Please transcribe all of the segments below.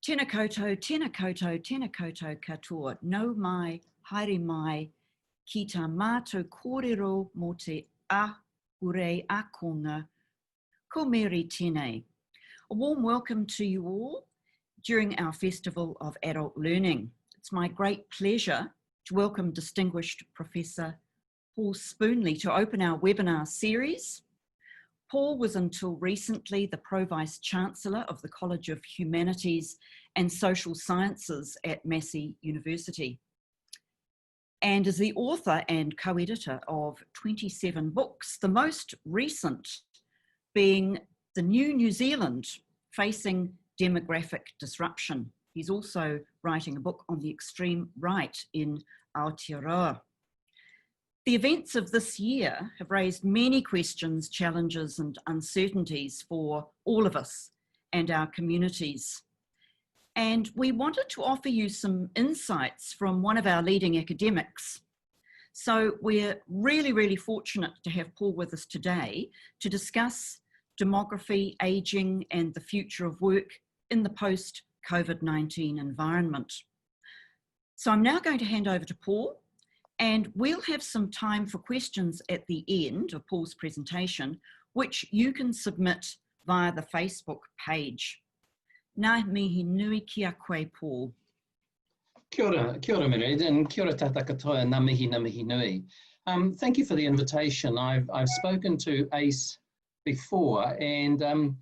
Tēnā koutou, tēnā koutou, tēnā koutou katoa. Nau mai, haere mai, ki tā mātou kōrero mō te ahurei akonga, ko Mary tēnei. A warm welcome to you all during our Festival of Adult Learning. It's my great pleasure to welcome distinguished Professor Paul Spoonley to open our webinar series. Paul was until recently the Pro-Vice Chancellor of the College of Humanities and Social Sciences at Massey University, and is the author and co-editor of 27 books, the most recent being The New Zealand, Facing Demographic Disruption. He's also writing a book on the extreme right in Aotearoa. The events of this year have raised many questions, challenges and uncertainties for all of us and our communities. And we wanted to offer you some insights from one of our leading academics. So we're really fortunate to have Paul with us today to discuss demography, ageing and the future of work in the post-COVID-19 environment. So I'm now going to hand over to Paul, and we'll have some time for questions at the end of Paul's presentation, which you can submit via the Facebook page. Nā mihi nui ki a koe, Paul. Kia ora Mary, and kia ora tata katoa, nā mihi nui. Thank you for the invitation. I've spoken to ACE before, and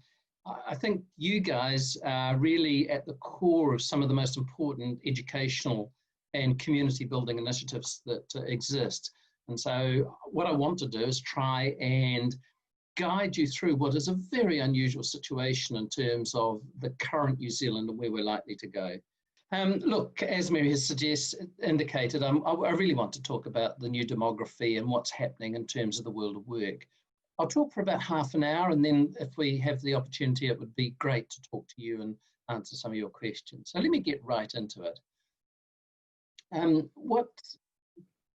I think you guys are really at the core of some of the most important educational and community building initiatives that exist. And so what I want to do is try and guide you through what is a very unusual situation in terms of the current New Zealand and where we're likely to go. Look, as Mary has indicated, I really want to talk about the new demography and what's happening in terms of the world of work. I'll talk for about half an hour, and then if we have the opportunity, it would be great to talk to you and answer some of your questions. So let me get right into it. What's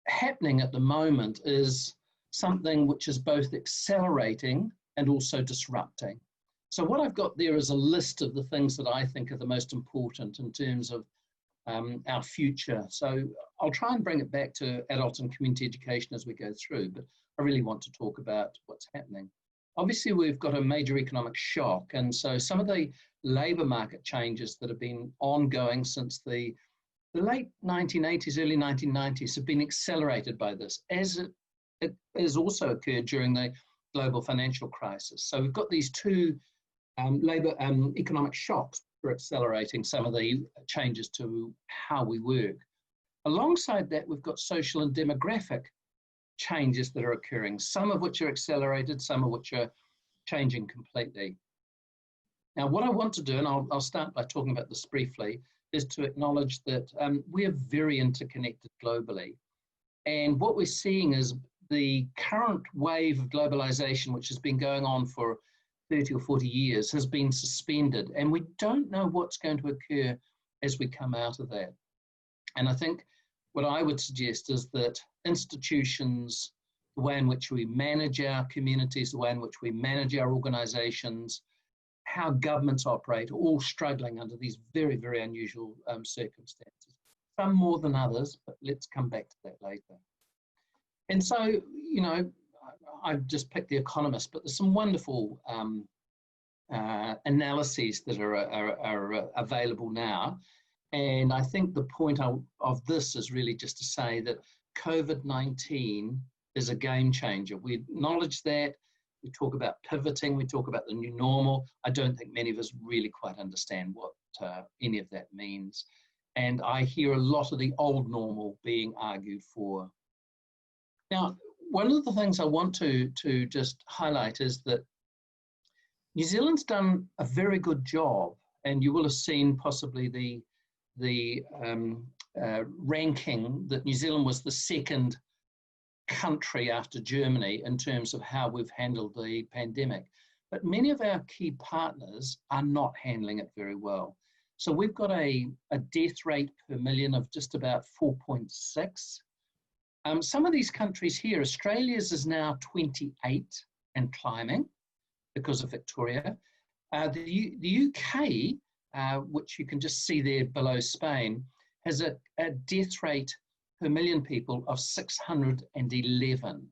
happening at the moment is something which is both accelerating and also disrupting. So what I've got there is a list of the things that I think are the most important in terms of our future. So I'll try and bring it back to adult and community education as we go through, but I really want to talk about what's happening. Obviously, we've got a major economic shock, and so some of the labour market changes that have been ongoing since the late 1980s, early 1990s have been accelerated by this, as it has also occurred during the global financial crisis. So we've got these two economic shocks for accelerating some of the changes to how we work. Alongside that, we've got social and demographic changes that are occurring, some of which are accelerated, some of which are changing completely. Now, what I want to do, and I'll start by talking about this briefly, is to acknowledge that we are very interconnected globally. And what we're seeing is the current wave of globalization, which has been going on for 30 or 40 years, has been suspended. And we don't know what's going to occur as we come out of that. And I think what I would suggest is that institutions, the way in which we manage our communities, the way in which we manage our organizations, how governments operate, are all struggling under these very unusual circumstances. Some more than others, but let's come back to that later. And so, you know, I've just picked The Economist, but there's some wonderful analyses that are available now. And I think the point of this is really just to say that COVID-19 is a game changer. We acknowledge that. We talk about pivoting, we talk about the new normal. I don't think many of us really quite understand what any of that means. And I hear a lot of the old normal being argued for. Now, one of the things I want to just highlight is that New Zealand's done a very good job, and you will have seen possibly the ranking that New Zealand was the second country after Germany in terms of how we've handled the pandemic. But many of our key partners are not handling it very well. So we've got a death rate per million of just about 4.6. Some of these countries here, Australia's is now 28 and climbing because of Victoria. The UK which you can just see there below Spain, has a death rate per million people of 611.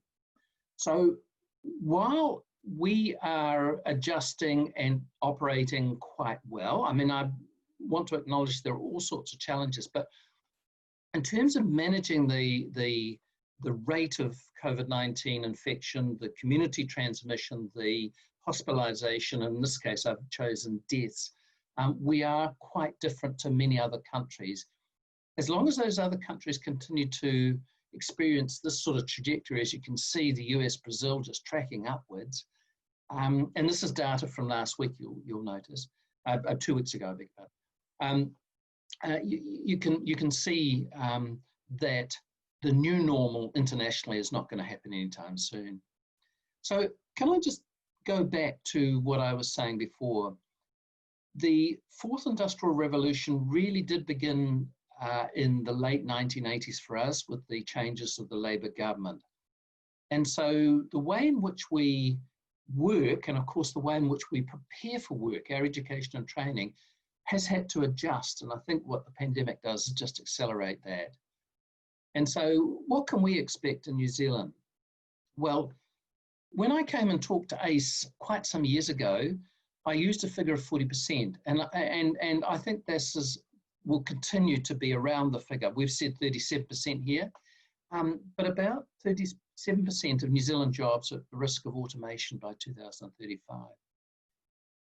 So while we are adjusting and operating quite well, I mean, I want to acknowledge there are all sorts of challenges, but in terms of managing the rate of COVID-19 infection, the community transmission, the hospitalization, in this case I've chosen deaths, we are quite different to many other countries. As long as those other countries continue to experience this sort of trajectory, as you can see, the US, Brazil just tracking upwards, and this is data from last week, you'll notice, 2 weeks ago, I beg your pardon. You can see that the new normal internationally is not going to happen anytime soon. So can I just go back to what I was saying before? The fourth industrial revolution really did begin in the late 1980s for us with the changes of the Labour government. And so the way in which we work, and of course the way in which we prepare for work, our education and training, has had to adjust. And I think what the pandemic does is just accelerate that. And so what can we expect in New Zealand? Well, when I came and talked to ACE quite some years ago, I used a figure of 40%. And I think this will continue to be around the figure. We've said 37% here, but about 37% of New Zealand jobs are at the risk of automation by 2035.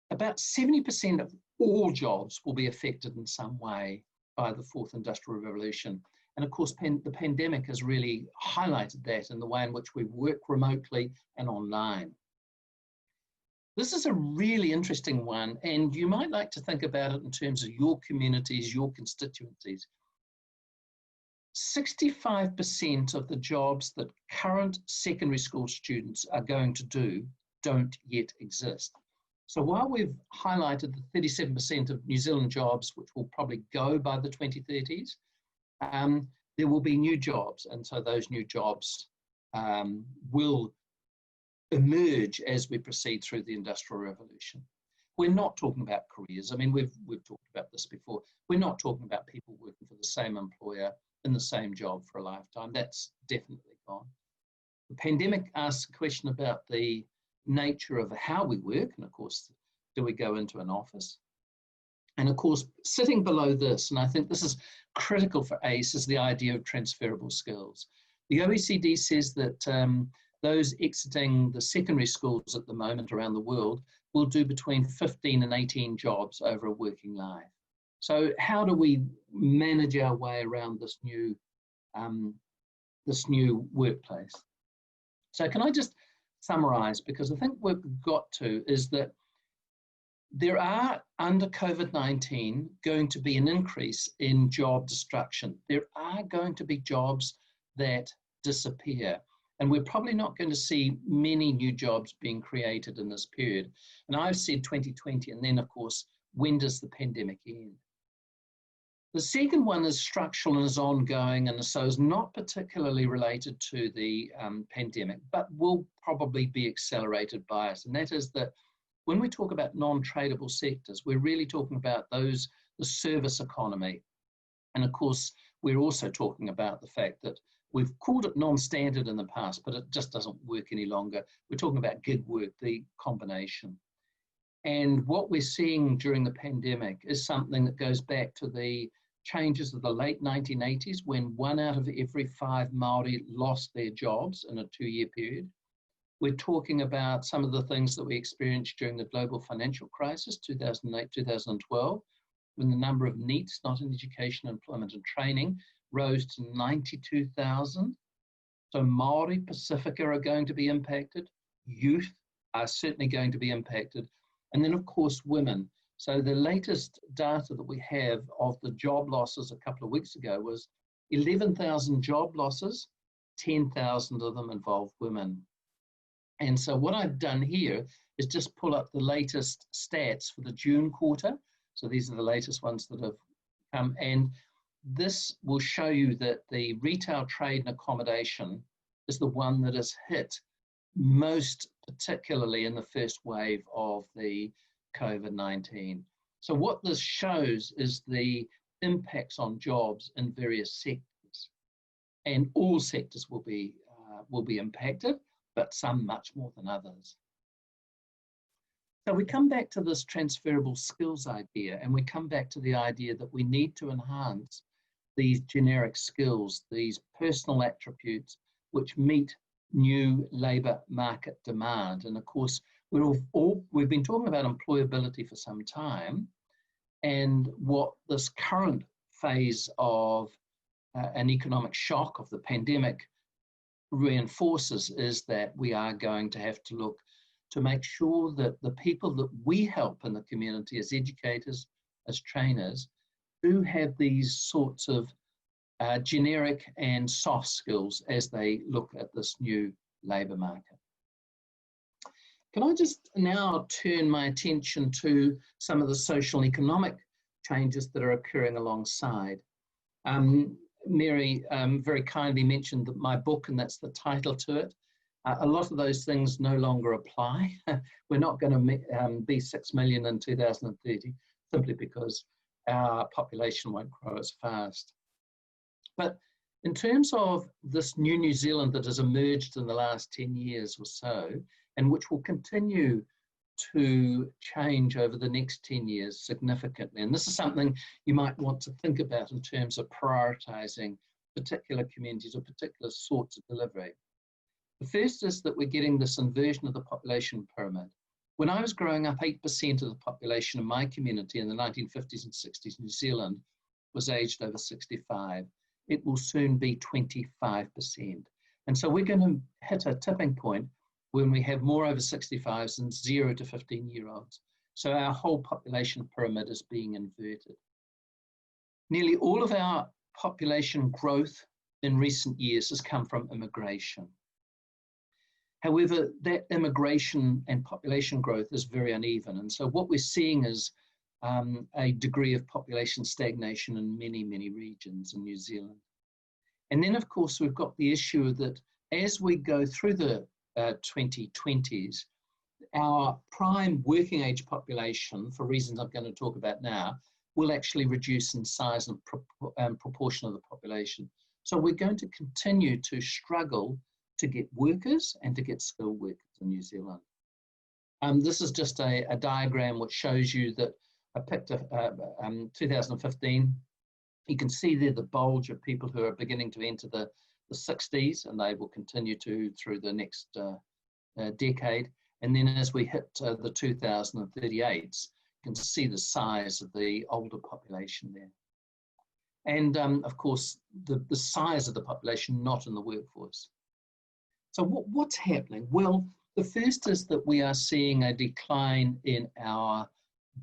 About 70% of all jobs will be affected in some way by the fourth industrial revolution. And of course, the pandemic has really highlighted that in the way in which we work remotely and online. This is a really interesting one, and you might like to think about it in terms of your communities, your constituencies. 65% of the jobs that current secondary school students are going to do don't yet exist. So while we've highlighted the 37% of New Zealand jobs, which will probably go by the 2030s, there will be new jobs. And so those new jobs will emerge as we proceed through the Industrial Revolution. We're not talking about careers. I mean, we've talked about this before. We're not talking about people working for the same employer in the same job for a lifetime. That's definitely gone. The pandemic asks a question about the nature of how we work, and of course, do we go into an office? And of course, sitting below this, and I think this is critical for ACE, is the idea of transferable skills. The OECD says that those exiting the secondary schools at the moment around the world will do between 15 and 18 jobs over a working life. So how do we manage our way around this new workplace? So can I just summarize, because I think what we've got to is that there are, under COVID-19, going to be an increase in job destruction. There are going to be jobs that disappear. And we're probably not going to see many new jobs being created in this period. And I've said 2020, and then of course, when does the pandemic end? The second one is structural and is ongoing, and so is not particularly related to the pandemic, but will probably be accelerated by it. And that is that when we talk about non-tradable sectors, we're really talking about the service economy. And of course, we're also talking about the fact that we've called it non-standard in the past, but it just doesn't work any longer. We're talking about gig work, the combination. And what we're seeing during the pandemic is something that goes back to the changes of the late 1980s, when 1 out of every 5 Māori lost their jobs in a 2-year period. We're talking about some of the things that we experienced during the global financial crisis, 2008, 2012, when the number of NEETs, not in education, employment and training, rose to 92,000. So Māori, Pacifica are going to be impacted. Youth are certainly going to be impacted. And then of course, women. So the latest data that we have of the job losses a couple of weeks ago was 11,000 job losses, 10,000 of them involved women. And so what I've done here is just pull up the latest stats for the June quarter. So these are the latest ones that have come, and this will show you that the retail, trade and accommodation is the one that is hit most particularly in the first wave of the COVID-19. So what this shows is the impacts on jobs in various sectors, and all sectors will be impacted, but some much more than others. So we come back to this transferable skills idea, and we come back to the idea that we need to enhance these generic skills, these personal attributes which meet new labour market demand. And of course, we've been talking about employability for some time, and what this current phase of an economic shock of the pandemic reinforces is that we are going to have to look to make sure that the people that we help in the community as educators, as trainers, do have these sorts of generic and soft skills as they look at this new labour market. Can I just now turn my attention to some of the social and economic changes that are occurring alongside? Mary very kindly mentioned that my book, and that's the title to it. A lot of those things no longer apply. We're not going to be 6 million in 2030 simply because our population won't grow as fast. But in terms of this new New Zealand that has emerged in the last 10 years or so, and which will continue to change over the next 10 years significantly, and this is something you might want to think about in terms of prioritising particular communities or particular sorts of delivery. The first is that we're getting this inversion of the population pyramid. When I was growing up, 8% of the population in my community in the 1950s and 60s, New Zealand, was aged over 65. It will soon be 25%. And so we're going to hit a tipping point when we have more over 65s and 0 to 15-year-olds. So our whole population pyramid is being inverted. Nearly all of our population growth in recent years has come from immigration. However, that immigration and population growth is very uneven. And so what we're seeing is a degree of population stagnation in many, many regions in New Zealand. And then, of course, we've got the issue that as we go through the 2020s, our prime working age population, for reasons I'm going to talk about now, will actually reduce in size and proportion of the population. So we're going to continue to struggle to get workers and to get skilled workers in New Zealand. This is just a diagram which shows you that I picked 2015. You can see there the bulge of people who are beginning to enter the 60s, and they will continue to through the next decade. And then as we hit the 2038s, you can see the size of the older population there. And of course, the size of the population not in the workforce. So what's happening? Well, the first is that we are seeing a decline in our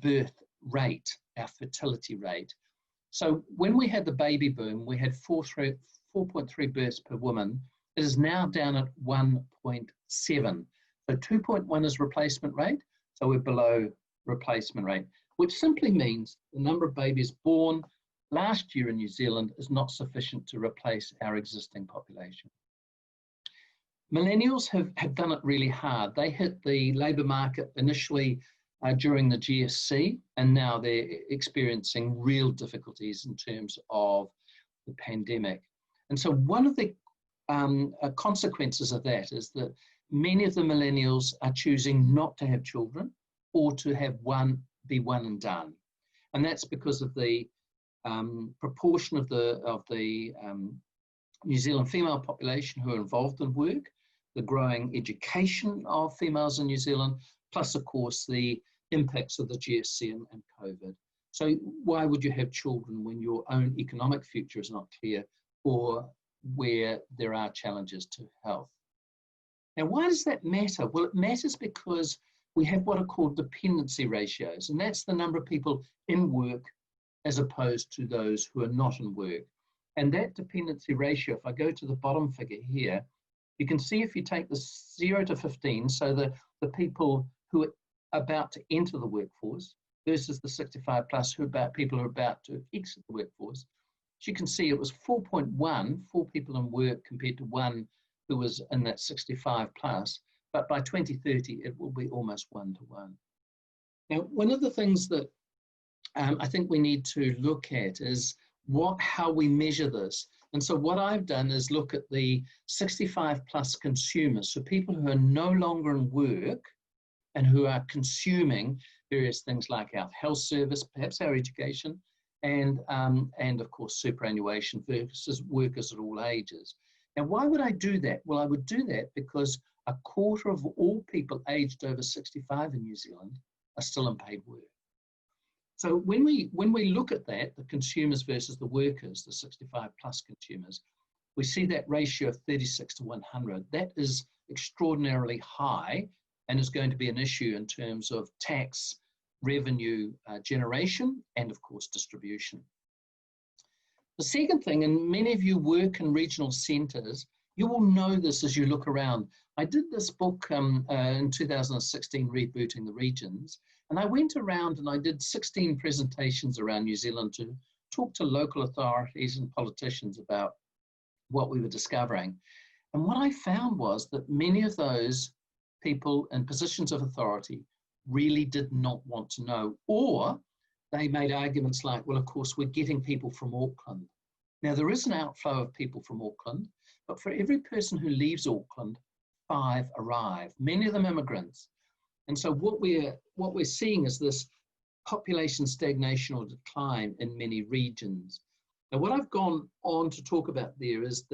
birth rate, our fertility rate. So when we had the baby boom, we had 4.3 births per woman. It is now down at 1.7. So 2.1 is replacement rate. So we're below replacement rate, which simply means the number of babies born last year in New Zealand is not sufficient to replace our existing population. Millennials have done it really hard. They hit the labour market initially during the GFC, and now they're experiencing real difficulties in terms of the pandemic. And so one of the consequences of that is that many of the millennials are choosing not to have children or to have be one and done. And that's because of the proportion of the New Zealand female population who are involved in work, the growing education of females in New Zealand, plus of course the impacts of the GFC and COVID. So why would you have children when your own economic future is not clear, or where there are challenges to health? Now, why does that matter? Well, it matters because we have what are called dependency ratios, and that's the number of people in work as opposed to those who are not in work. And that dependency ratio, if I go to the bottom figure here, you can see if you take the 0 to 15, so the people who are about to enter the workforce versus the 65 plus people who are about to exit the workforce, as you can see it was 4.1, 4 people in work compared to 1 who was in that 65 plus, but by 2030 it will be almost 1 to 1. Now, one of the things that I think we need to look at is how we measure this. And so what I've done is look at the 65 plus consumers, so people who are no longer in work and who are consuming various things like our health service, perhaps our education, and of course superannuation versus workers at all ages. Now, why would I do that? Well, I would do that because a quarter of all people aged over 65 in New Zealand are still in paid work. So when we look at that, the consumers versus the workers, the 65 plus consumers, we see that ratio of 36 to 100. That is extraordinarily high and is going to be an issue in terms of tax revenue generation and of course distribution. The second thing, and many of you work in regional centres, you will know this as you look around. I did this book in 2016, Rebooting the Regions, and I went around and I did 16 presentations around New Zealand to talk to local authorities and politicians about what we were discovering. And what I found was that many of those people in positions of authority really did not want to know, or they made arguments like, well, of course, we're getting people from Auckland. Now, there is an outflow of people from Auckland, but for every person who leaves Auckland, 5 arrive, many of them immigrants. And so what we're seeing is this population stagnation or decline in many regions. Now, what I've gone on to talk about there is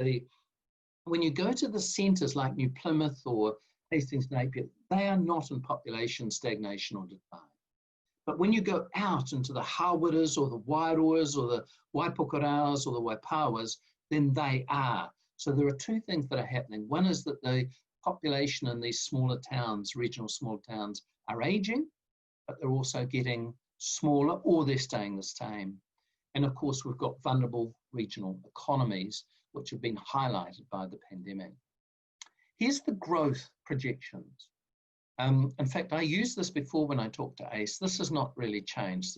when you go to the centres like New Plymouth or Hastings, Napier, they are not in population stagnation or decline. But when you go out into the Hawaras or the Wairoas or the Waipukurauas or the Waipawas, then they are. So there are two things that are happening. One is that the population in these smaller towns, regional small towns, are aging, but they're also getting smaller or they're staying the same. And of course, we've got vulnerable regional economies, which have been highlighted by the pandemic. Here's the growth projections. In fact, I used this before when I talked to ACE. This has not really changed.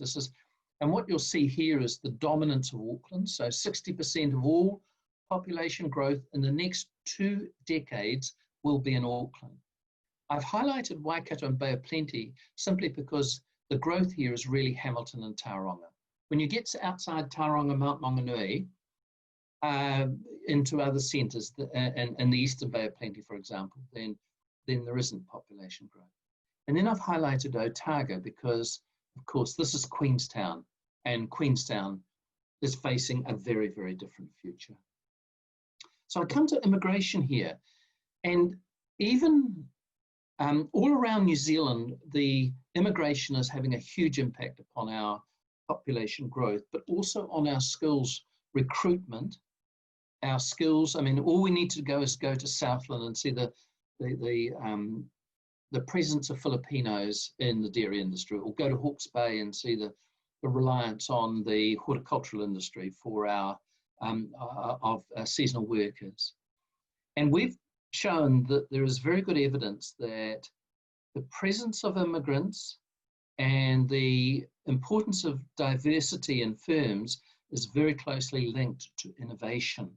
And what you'll see here is the dominance of Auckland. So 60% of all population growth in the next 2 decades will be in Auckland. I've highlighted Waikato and Bay of Plenty simply because the growth here is really Hamilton and Tauranga. When you get outside Tauranga, Mount Maunganui, into other centres, in the Eastern Bay of Plenty, for example, then there isn't population growth. And then I've highlighted Otago because, of course, this is Queenstown, and Queenstown is facing a very, very different future. So I come to immigration here, and even all around New Zealand, the immigration is having a huge impact upon our population growth, but also on our skills recruitment, our skills. I mean, all we need to go is go to Southland and see the presence of Filipinos in the dairy industry, or go to Hawke's Bay and see the reliance on the horticultural industry for our seasonal workers. And we've shown that there is very good evidence that the presence of immigrants and the importance of diversity in firms is very closely linked to innovation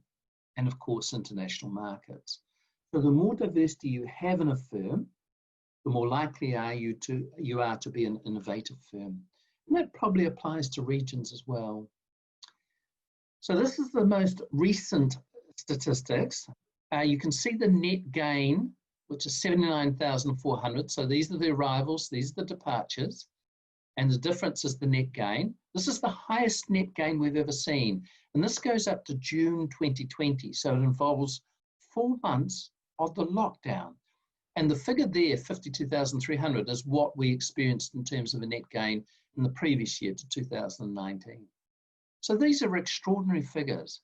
and, of course, international markets. So the more diversity you have in a firm, the more likely you are to be an innovative firm. And that probably applies to regions as well. So this is the most recent statistics. You can see the net gain, which is 79,400. So these are the arrivals, these are the departures, and the difference is the net gain. This is the highest net gain we've ever seen. And this goes up to June 2020. So it involves 4 months of the lockdown. And the figure there, 52,300, is what we experienced in terms of a net gain in the previous year to 2019. So these are extraordinary figures.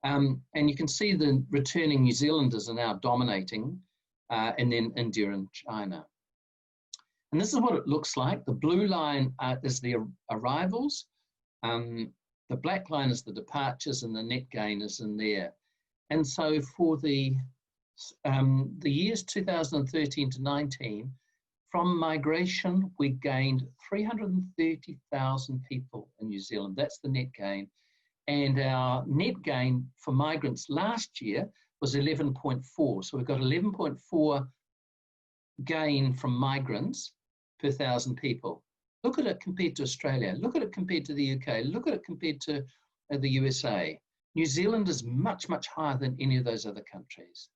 And you can see the returning New Zealanders are now dominating, and then India and China. And this is what it looks like. The blue line is the arrivals. The black line is the departures, and the net gain is in there. And so for the years 2013 to 19, from migration, we gained 330,000 people in New Zealand. That's the net gain. And our net gain for migrants last year was 11.4. So we've got 11.4 gain from migrants per 1,000 people. Look at it compared to Australia. Look at it compared to the UK. Look at it compared to the USA. New Zealand is much, much higher than any of those other countries.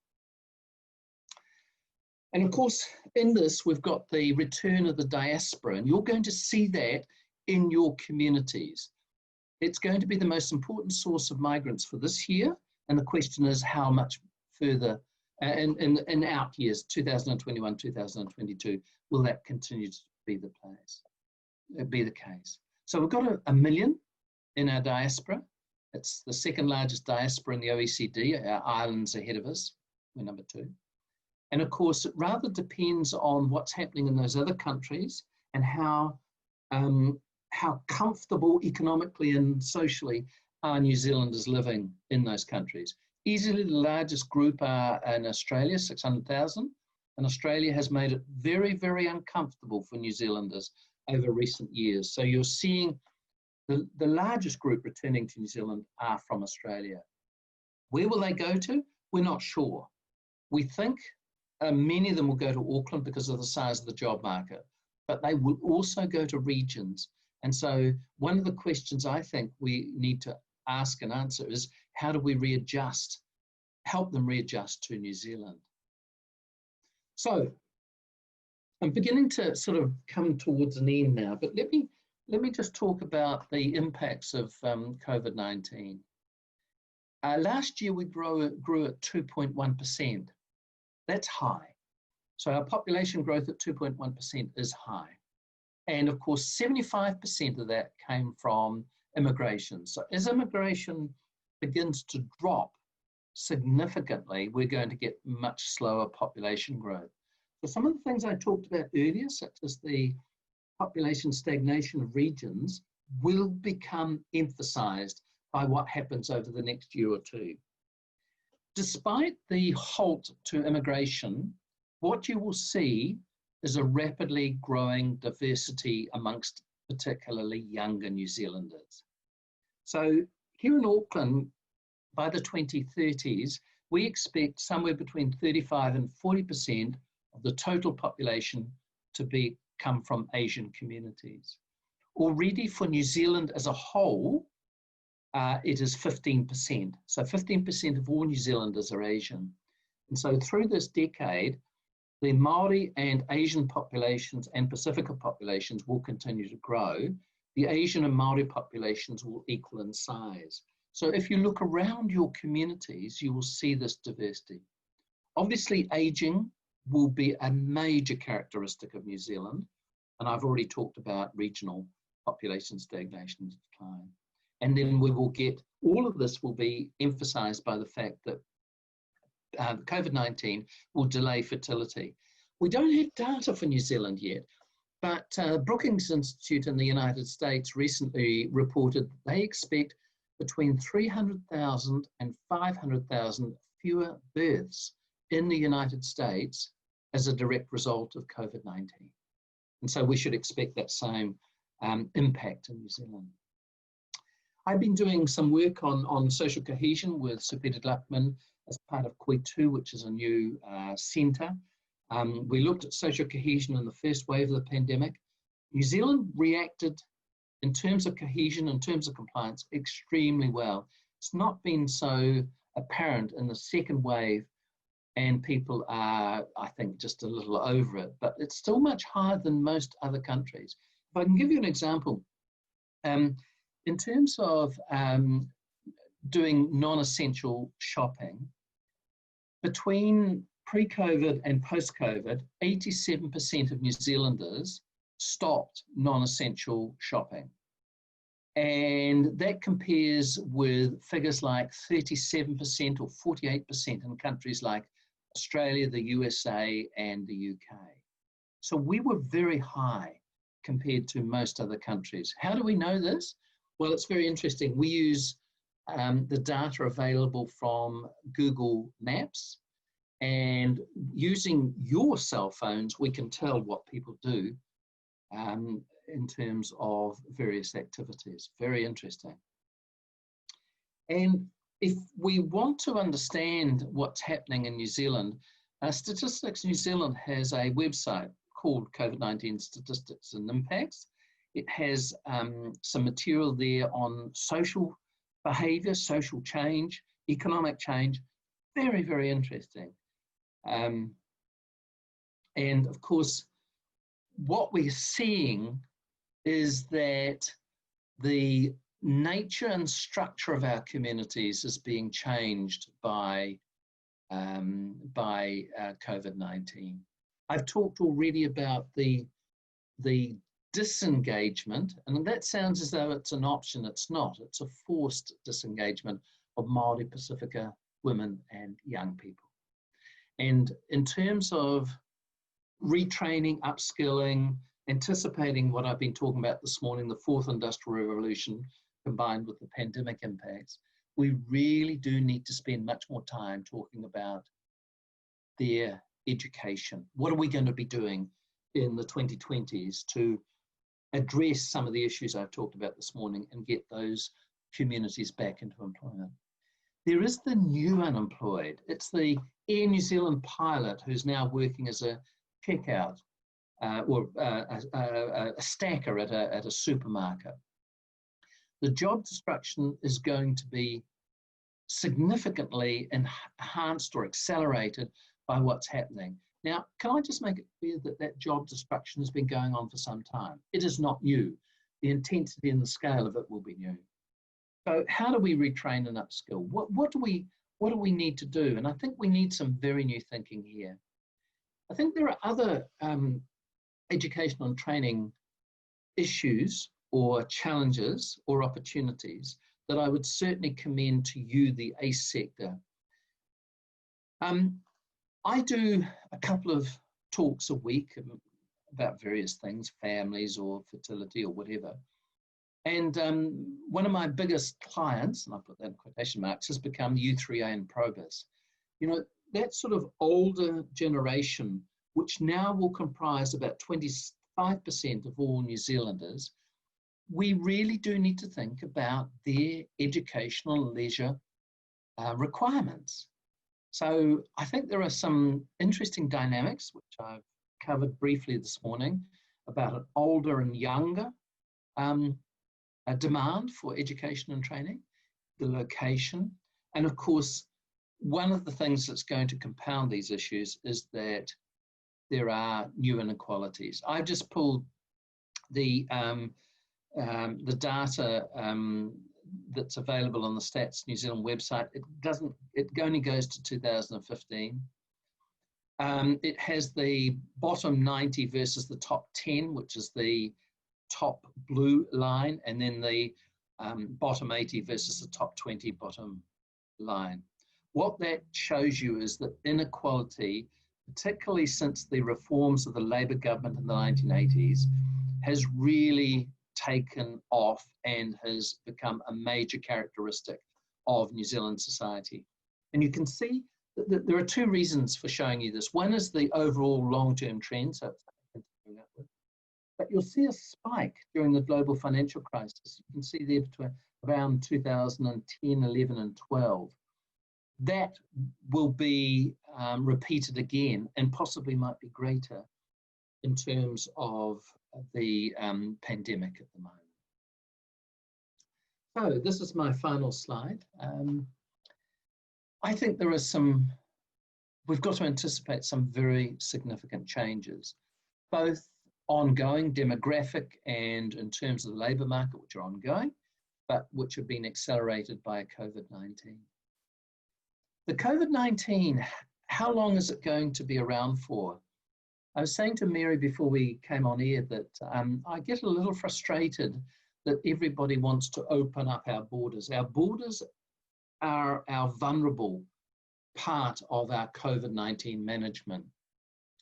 And of course, in this, we've got the return of the diaspora, and you're going to see that in your communities. It's going to be the most important source of migrants for this year, and the question is how much further in out years, 2021, 2022, will that continue to be the case? So we've got a million in our diaspora. It's the second largest diaspora in the OECD. Our island's ahead of us. We're number 2. And of course, it rather depends on what's happening in those other countries and how comfortable economically and socially are New Zealanders living in those countries. Easily the largest group are in Australia, 600,000, and Australia has made it very, very uncomfortable for New Zealanders over recent years. So you're seeing the largest group returning to New Zealand are from Australia. Where will they go to? We're not sure. We think many of them will go to Auckland because of the size of the job market, but they will also go to regions. And so one of the questions I think we need to ask and answer is, how do we readjust, help them readjust to New Zealand? So I'm beginning to sort of come towards an end now, but let me just talk about the impacts of COVID-19. Last year we grew at 2.1%. That's high. So our population growth at 2.1% is high. And of course, 75% of that came from immigration. So as immigration begins to drop significantly, we're going to get much slower population growth. So some of the things I talked about earlier, such as the population stagnation of regions, will become emphasized by what happens over the next year or two. Despite the halt to immigration, what you will see is a rapidly growing diversity amongst particularly younger New Zealanders. So here in Auckland, by the 2030s, we expect somewhere between 35 and 40% of the total population to come from Asian communities. Already for New Zealand as a whole, it is 15%. So 15% of all New Zealanders are Asian. And so through this decade, the Māori and Asian populations and Pacifica populations will continue to grow. The Asian and Māori populations will equal in size. So if you look around your communities, you will see this diversity. Obviously, aging will be a major characteristic of New Zealand. And I've already talked about regional population stagnation and decline. And then we will get, all of this will be emphasized by the fact that COVID-19 will delay fertility. We don't have data for New Zealand yet, but Brookings Institute in the United States recently reported they expect between 300,000 and 500,000 fewer births in the United States as a direct result of COVID-19. And so we should expect that same impact in New Zealand. I've been doing some work on social cohesion with Sir Peter Gluckman as part of Koitu, which is a new centre. We looked at social cohesion in the first wave of the pandemic. New Zealand reacted in terms of cohesion, in terms of compliance, extremely well. It's not been so apparent in the second wave, and people are, I think, just a little over it, but it's still much higher than most other countries. If I can give you an example, in terms of doing non-essential shopping, between pre-COVID and post-COVID, 87% of New Zealanders stopped non-essential shopping. And that compares with figures like 37% or 48% in countries like Australia, the USA, and the UK. So we were very high compared to most other countries. How do we know this? Well, it's very interesting. We use the data available from Google Maps, and using your cell phones, we can tell what people do in terms of various activities. Very interesting. And if we want to understand what's happening in New Zealand, Statistics New Zealand has a website called COVID-19 Statistics and Impacts. It has some material there on social behaviour, social change, economic change. Very, very interesting. And of course, what we're seeing is that the nature and structure of our communities is being changed by COVID-19. I've talked already about the disengagement, and that sounds as though it's an option. It's not. It's a forced disengagement of Māori Pacifica women and young people. And in terms of retraining, upskilling, anticipating what I've been talking about this morning, the fourth industrial revolution combined with the pandemic impacts, we really do need to spend much more time talking about their education. What are we going to be doing in the 2020s to address some of the issues I've talked about this morning and get those communities back into employment? There is the new unemployed. It's the Air New Zealand pilot who's now working as a checkout or a stacker at a supermarket. The job destruction is going to be significantly enhanced or accelerated by what's happening. Now, can I just make it clear that that job destruction has been going on for some time? It is not new. The intensity and the scale of it will be new. So how do we retrain and upskill? What do we need to do? And I think we need some very new thinking here. I think there are other educational and training issues or challenges or opportunities that I would certainly commend to you, the ACE sector. I do a couple of talks a week about various things, families or fertility or whatever. And one of my biggest clients, and I put that in quotation marks, has become U3A and Probus. You know, that sort of older generation, which now will comprise about 25% of all New Zealanders, we really do need to think about their educational and leisure requirements. So I think there are some interesting dynamics, which I've covered briefly this morning, about an older and younger a demand for education and training, the location, and of course, one of the things that's going to compound these issues is that there are new inequalities. I've just pulled the data that's available on the Stats New Zealand website. It only goes to 2015. It has the bottom 90 versus the top 10, which is the top blue line, and then the bottom 80 versus the top 20 bottom line. What that shows you is that inequality, particularly since the reforms of the Labour government in the 1980s, has really taken off and has become a major characteristic of New Zealand society. And you can see that there are two reasons for showing you this. One is the overall long-term trend, so it's continuing upward. But you'll see a spike during the global financial crisis. You can see there between around 2010, 11 and 12. That will be repeated again and possibly might be greater in terms of the pandemic at the moment. So this is my final slide. I think there are we've got to anticipate some very significant changes, both ongoing, demographic, and in terms of the labour market, which are ongoing, but which have been accelerated by COVID-19. The COVID-19, how long is it going to be around for? I was saying to Mary before we came on air that I get a little frustrated that everybody wants to open up our borders. Our borders are our vulnerable part of our COVID-19 management.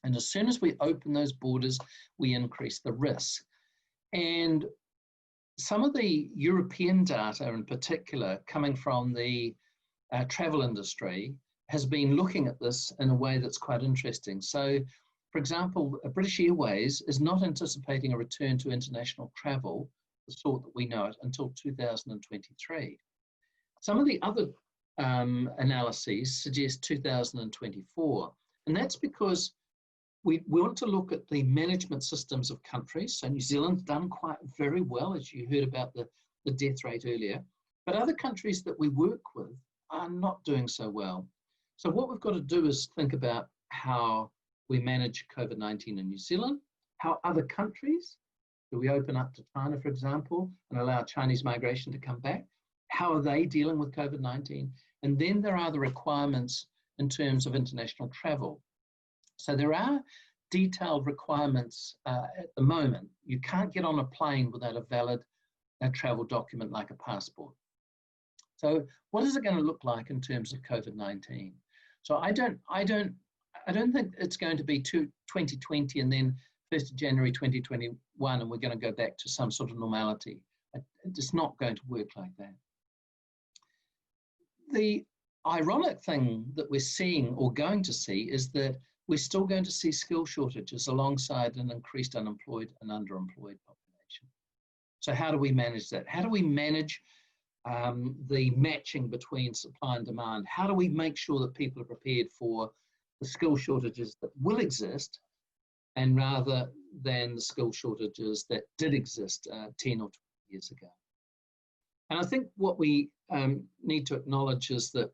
And as soon as we open those borders, we increase the risk. And some of the European data in particular, coming from the travel industry, has been looking at this in a way that's quite interesting. So, for example, British Airways is not anticipating a return to international travel, the sort that we know it, until 2023. Some of the other analyses suggest 2024, and that's because we want to look at the management systems of countries. So New Zealand's done quite very well, as you heard about the death rate earlier. But other countries that we work with are not doing so well. So what we've got to do is think about how we manage COVID-19 in New Zealand, how other countries, do we open up to China, for example, and allow Chinese migration to come back? How are they dealing with COVID-19? And then there are the requirements in terms of international travel. So there are detailed requirements at the moment. You can't get on a plane without a valid travel document like a passport. So what is it going to look like in terms of COVID-19? So I don't think it's going to be 2020 and then 1st of January 2021 and we're going to go back to some sort of normality. It's not going to work like that. The ironic thing that we're seeing or going to see is that we're still going to see skill shortages alongside an increased unemployed and underemployed population. So how do we manage that? How do we manage the matching between supply and demand? How do we make sure that people are prepared for the skill shortages that will exist, and rather than the skill shortages that did exist 10 or 20 years ago? And I think what we need to acknowledge is that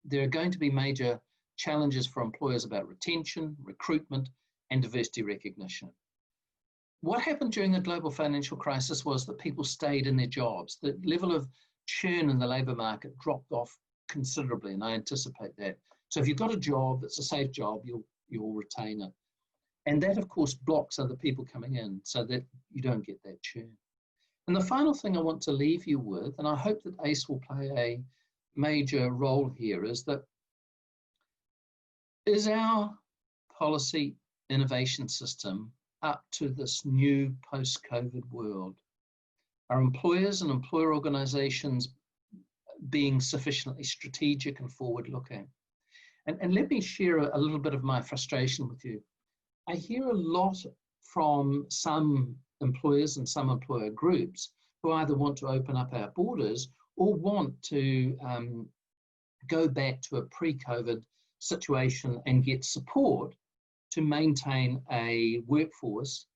there are going to be major challenges for employers about retention, recruitment, and diversity recognition. What happened during the global financial crisis was that people stayed in their jobs. The level of churn in the labour market dropped off considerably, and I anticipate that. So if you've got a job that's a safe job, you'll retain it. And that, of course, blocks other people coming in so that you don't get that churn. And the final thing I want to leave you with, and I hope that ACE will play a major role here, is that is our policy innovation system up to this new post-COVID world? Are employers and employer organizations being sufficiently strategic and forward-looking? And let me share a little bit of my frustration with you. I hear a lot from some employers and some employer groups who either want to open up our borders or want to go back to a pre-COVID situation and get support to maintain a workforce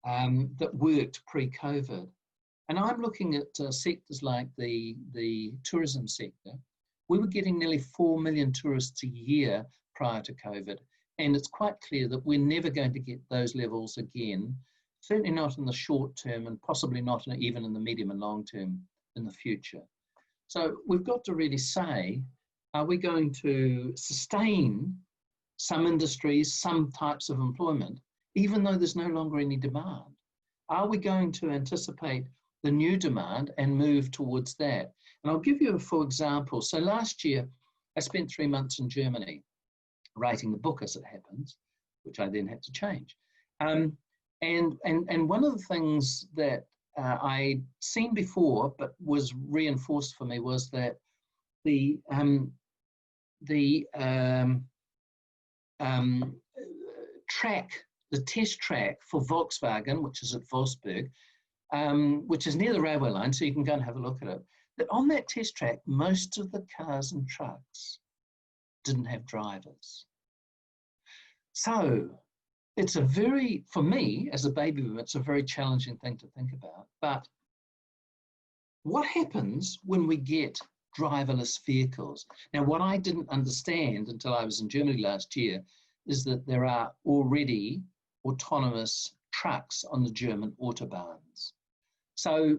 that worked pre-COVID. And I'm looking at sectors like the tourism sector. We were getting nearly 4 million tourists a year prior to COVID. And it's quite clear that we're never going to get those levels again, certainly not in the short term and possibly not even in the medium and long term in the future. So we've got to really say, are we going to sustain some industries, some types of employment, even though there's no longer any demand? Are we going to anticipate the new demand and move towards that? And I'll give you a full example. So last year, I spent 3 months in Germany writing the book, as it happens, which I then had to change. And one of the things that I'd seen before, but was reinforced for me, was that the test track for Volkswagen, which is at Wolfsburg, which is near the railway line, so you can go and have a look at it, that on that test track, most of the cars and trucks didn't have drivers. So it's a very, for me as a baby boomer, it's a very challenging thing to think about. But what happens when we get driverless vehicles? Now, what I didn't understand until I was in Germany last year is that there are already autonomous trucks on the German autobahns. So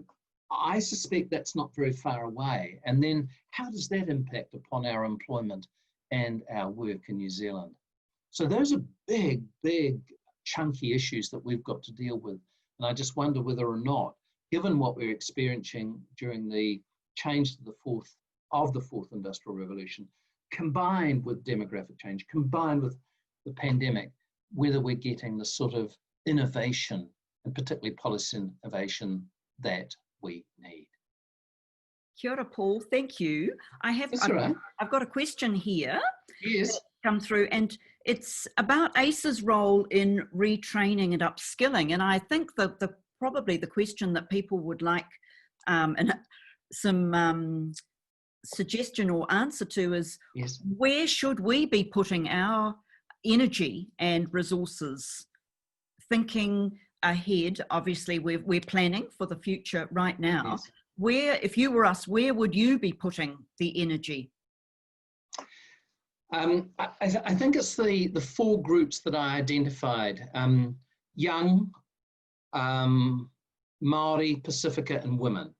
I suspect that's not very far away. And then how does that impact upon our employment and our work in New Zealand? So those are big, big, chunky issues that we've got to deal with. And I just wonder whether or not, given what we're experiencing during the change to the fourth industrial revolution, combined with demographic change, combined with the pandemic, whether we're getting the sort of innovation, and particularly policy innovation, that we need. Kia ora, Paul. Thank you. I've got a question here. Yes. Come through, and it's about ACE's role in retraining and upskilling. And I think that probably the question that people would like some suggestion or answer to is, yes, where should we be putting our energy and resources, thinking ahead. Obviously, we're planning for the future right now. Yes. Where, if you were us, where would you be putting the energy? I think it's the four groups that I identified: young, Māori, Pacifica, and women.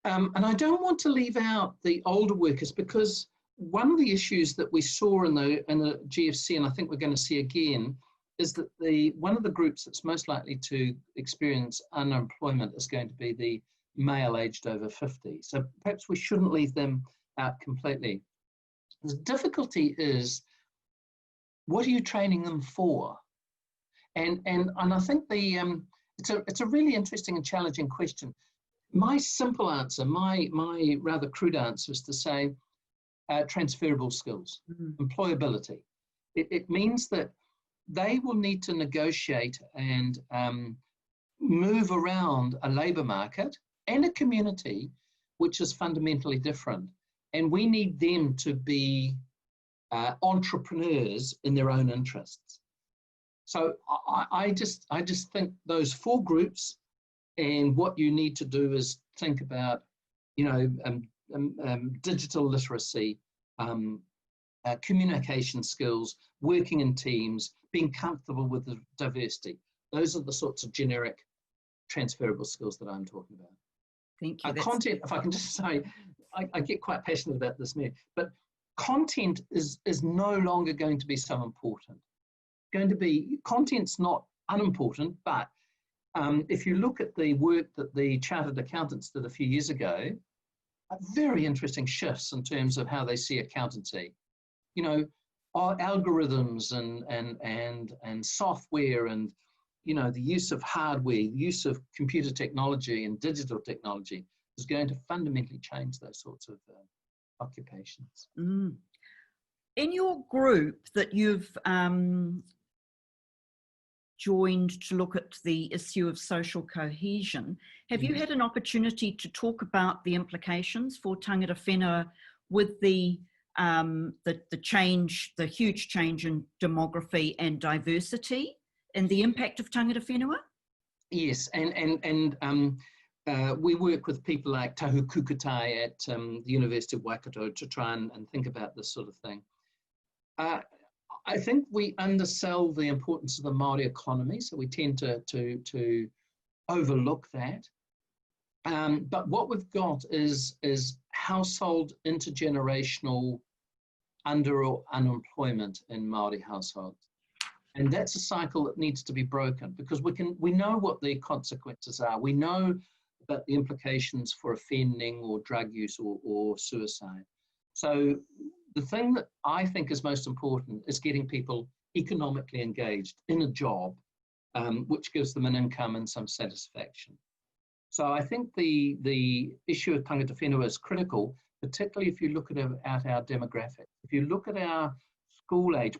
And I don't want to leave out the older workers, because one of the issues that we saw in the GFC, and I think we're going to see again, is that one of the groups that's most likely to experience unemployment is going to be the male aged over 50. So perhaps we shouldn't leave them out completely. The difficulty is, what are you training them for? And I think it's a really interesting and challenging question. My simple answer, my rather crude answer, is to say transferable skills, employability. It means that they will need to negotiate and move around a labour market and a community which is fundamentally different. And we need them to be entrepreneurs in their own interests. So I just think those four groups, and what you need to do is think about, digital literacy, communication skills, working in teams, being comfortable with the diversity. Those are the sorts of generic transferable skills that I'm talking about. Thank you. Content, if I can just say, I get quite passionate about this now, but content is no longer going to be so important. Content's not unimportant, but if you look at the work that the chartered accountants did a few years ago, very interesting shifts in terms of how they see accountancy. Algorithms and software, and the use of hardware, the use of computer technology and digital technology is going to fundamentally change those sorts of occupations. In your group that you've joined to look at the issue of social cohesion, have you had an opportunity to talk about the implications for tangata whenua with the change, the huge change in demography and diversity, and the impact of tangata whenua? Yes, and we work with people like Tahu Kukutai at the University of Waikato to try and think about this sort of thing. I think we undersell the importance of the Māori economy, so we tend to overlook that. But what we've got is household intergenerational under or unemployment in Māori households. And that's a cycle that needs to be broken, because we know what the consequences are. We know about the implications for offending or drug use or suicide. So the thing that I think is most important is getting people economically engaged in a job, which gives them an income and some satisfaction. So I think the issue of tangata whenua is critical, particularly if you look at our demographics. If you look at our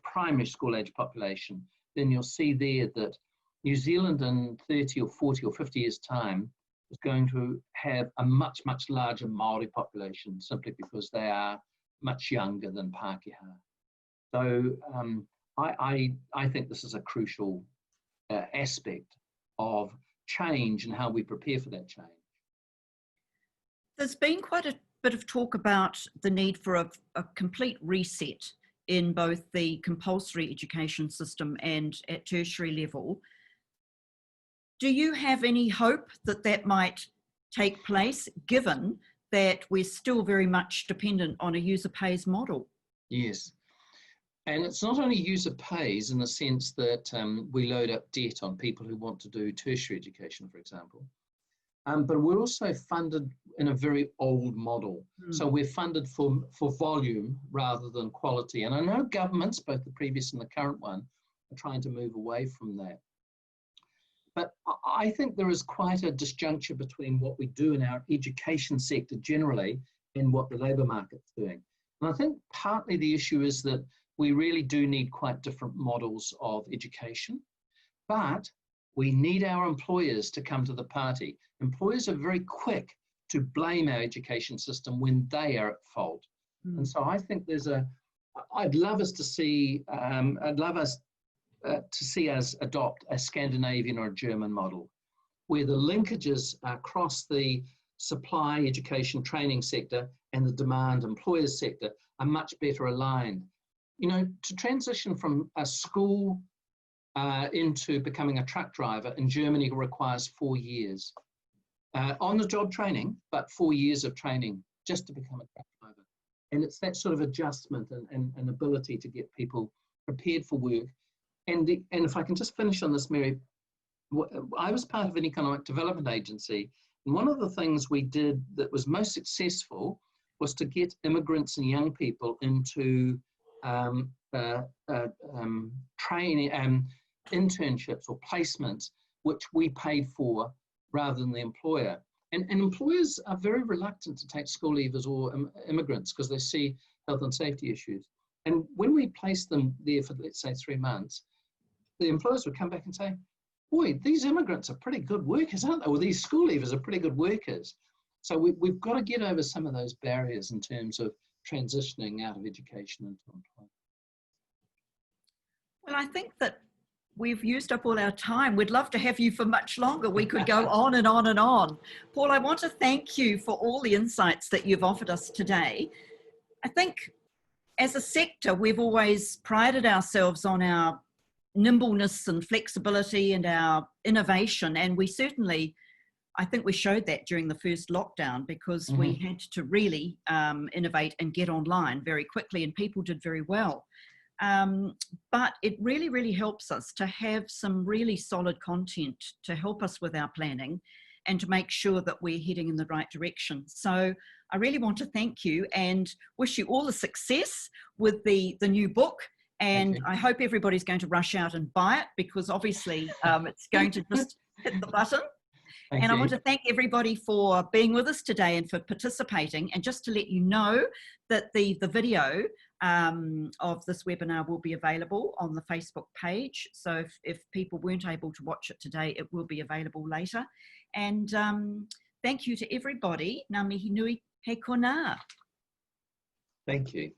primary school age population, then you'll see there that New Zealand in 30 or 40 or 50 years' time is going to have a much, much larger Māori population, simply because they are much younger than Pākehā. So I think this is a crucial aspect of change and how we prepare for that change. There's been quite a bit of talk about the need for a complete reset in both the compulsory education system and at tertiary level. Do you have any hope that that might take place, given that we're still very much dependent on a user pays model? Yes. And it's not only user pays in the sense that we load up debt on people who want to do tertiary education, for example, but we're also funded in a very old model. So we're funded for volume rather than quality. And I know governments, both the previous and the current one, are trying to move away from that. But I think there is quite a disjuncture between what we do in our education sector generally and what the labour market's doing. And I think partly the issue is that we really do need quite different models of education, but we need our employers to come to the party. Employers are very quick to blame our education system when they are at fault. And so I think there's a I'd love us to see, us adopt a Scandinavian or a German model, where the linkages across the supply, education, training sector and the demand employers sector are much better aligned. You know, to transition from a school into becoming a truck driver in Germany requires 4 years. On-the-job training, but 4 years of training just to become a truck driver. And it's that sort of adjustment and ability to get people prepared for work. And if I can just finish on this, Mary, I was part of an economic development agency, and one of the things we did that was most successful was to get immigrants and young people into training, internships or placements, which we paid for rather than the employer. And employers are very reluctant to take school leavers or immigrants because they see health and safety issues. And when we placed them there for, let's say, 3 months, the employers would come back and say, boy, these immigrants are pretty good workers, aren't they? Or these school leavers are pretty good workers. So we've got to get over some of those barriers in terms of transitioning out of education into employment. Well, I think that we've used up all our time. We'd love to have you for much longer. We could go on and on and on. Paul, I want to thank you for all the insights that you've offered us today. I think as a sector, we've always prided ourselves on our nimbleness and flexibility and our innovation. And we certainly, I think we showed that during the first lockdown, because we had to really innovate and get online very quickly, and people did very well. But it really, really helps us to have some really solid content to help us with our planning and to make sure that we're heading in the right direction. So I really want to thank you and wish you all the success with the new book. And I hope everybody's going to rush out and buy it, because obviously it's going to just hit the button. I want to thank everybody for being with us today and for participating. And just to let you know that the video of this webinar will be available on the Facebook page. So if people weren't able to watch it today, it will be available later. And thank you to everybody. Ngā mihi nui, he kona. Thank you.